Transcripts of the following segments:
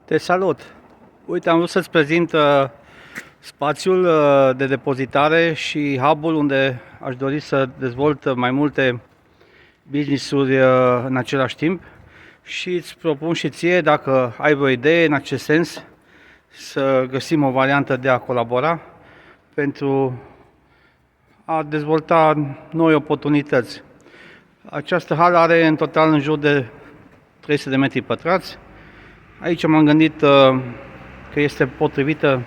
Te salut! Uite, am vrut să-ți prezint spațiul de depozitare și hub-ul unde aș dori să dezvolt mai multe business-uri în același timp și îți propun și ție, dacă ai o idee în acest sens, să găsim o variantă de a colabora pentru a dezvolta noi oportunități. Această hală are în total în jur de 300 de metri pătrați. Aici m-am gândit că este potrivită,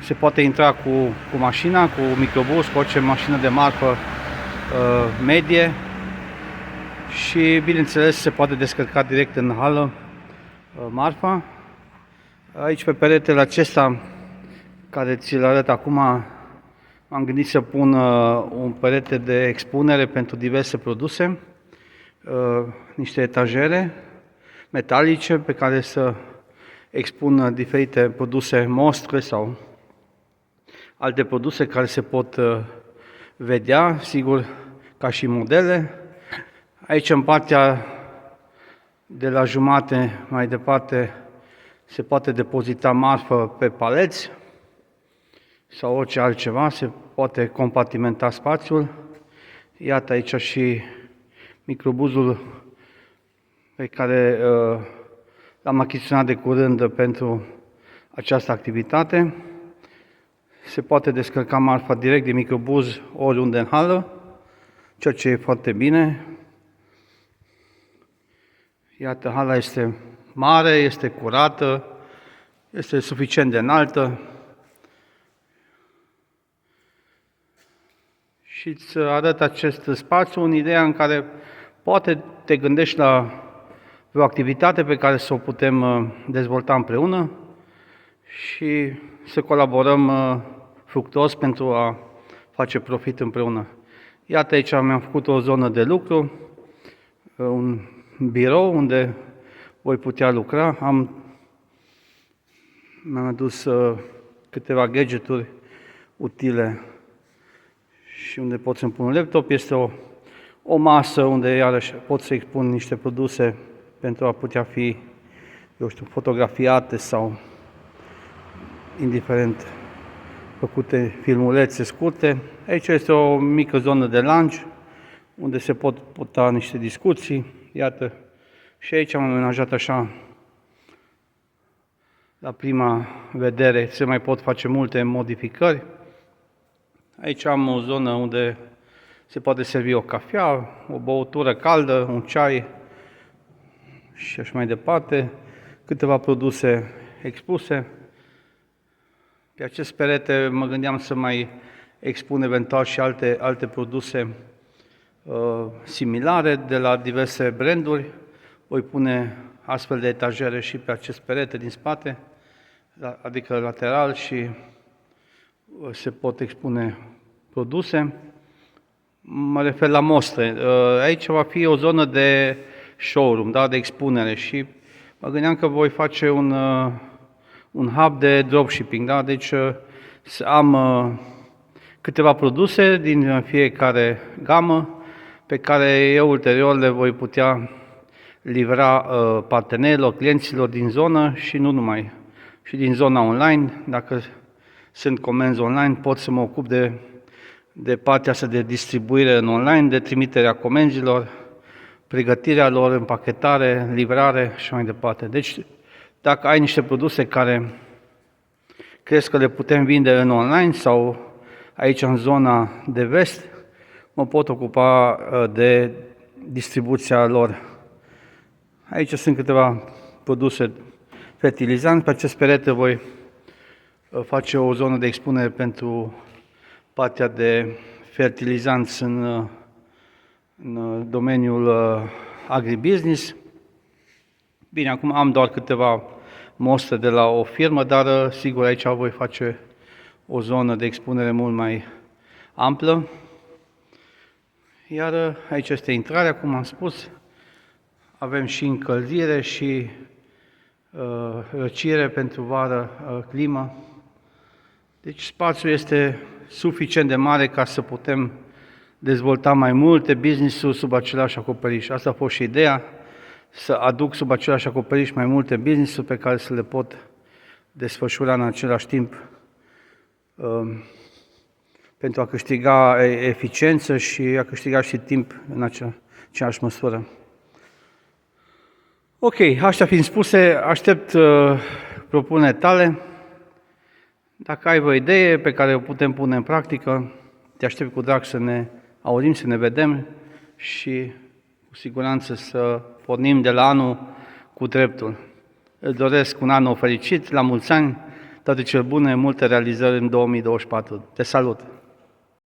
se poate intra cu mașina, cu microbus, cu orice mașină de marfă medie și, bineînțeles, se poate descărca direct în hală marfa. Aici, pe peretele acesta, care ți-l arăt acum, m-am gândit să pun un perete de expunere pentru diverse produse, niște etajere metalice pe care să expun diferite produse, mostre sau alte produse care se pot vedea, sigur, ca și modele. Aici, în partea de la jumate, mai departe, se poate depozita marfă pe paleți sau orice altceva, se poate compartimenta spațiul. Iată aici și microbuzul pe care l-am achiziționat de curând pentru această activitate. Se poate descărca marfa direct din microbuz oriunde în hală, ceea ce e foarte bine. Iată, hala este mare, este curată, este suficient de înaltă și îți arăt acest spațiu în ideea în care poate te gândești la o activitate pe care să o putem dezvolta împreună și să colaborăm fructuos pentru a face profit împreună. Iată, aici mi-am făcut o zonă de lucru, un birou unde voi putea lucra. Mi-am adus câteva gadgeturi utile și unde pot să-mi pun un laptop. Este o masă unde iarăși pot să expun niște produse pentru a putea fi, eu știu, fotografiate sau, indiferent, făcute filmulețe scurte. Aici este o mică zonă de lunch, unde se pot purta niște discuții. Iată, și aici am amenajat așa, la prima vedere, se mai pot face multe modificări. Aici am o zonă unde se poate servi o cafea, o băutură caldă, un ceai, și așa mai departe, câteva produse expuse. Pe acest perete mă gândeam să mai expun eventual și alte produse similare de la diverse branduri. Voi pune astfel de etajere și pe acest perete din spate, adică lateral, și se pot expune produse. Mă refer la mostre. Aici va fi o zonă de showroom, da, de expunere, și mă gândeam că voi face un hub de dropshipping, da? Deci să am câteva produse din fiecare gamă pe care eu ulterior le voi putea livra partenerilor, clienților din zonă și nu numai, și din zona online. Dacă sunt comenzi online, pot să mă ocup de partea asta de distribuire în online, de trimiterea comenzilor, pregătirea lor, împachetare, livrare și mai departe. Deci, dacă ai niște produse care crezi că le putem vinde în online sau aici în zona de vest, mă pot ocupa de distribuția lor. Aici sunt câteva produse fertilizanți. Pe acest perete voi face o zonă de expunere pentru partea de fertilizanți în domeniul agribusiness. Bine, acum am doar câteva mostre de la o firmă, dar sigur aici voi face o zonă de expunere mult mai amplă. Iar aici este intrarea, cum am spus. Avem și încălzire și răcire pentru vară, climă. Deci spațiul este suficient de mare ca să putem dezvolta mai multe business-uri sub același acoperiș. Asta a fost și ideea, să aduc sub același acoperiș mai multe business-uri pe care să le pot desfășura în același timp pentru a câștiga eficiență și a câștiga și timp în aceeași măsură. Ok, astea fiind spuse, aștept propunerile tale. Dacă ai o idee pe care o putem pune în practică, te aștept cu drag să ne auzim, să ne vedem și cu siguranță să pornim de la anul cu dreptul. Îți doresc un an nou fericit, la mulți ani, toate cele bune, multe realizări în 2024. Te salut!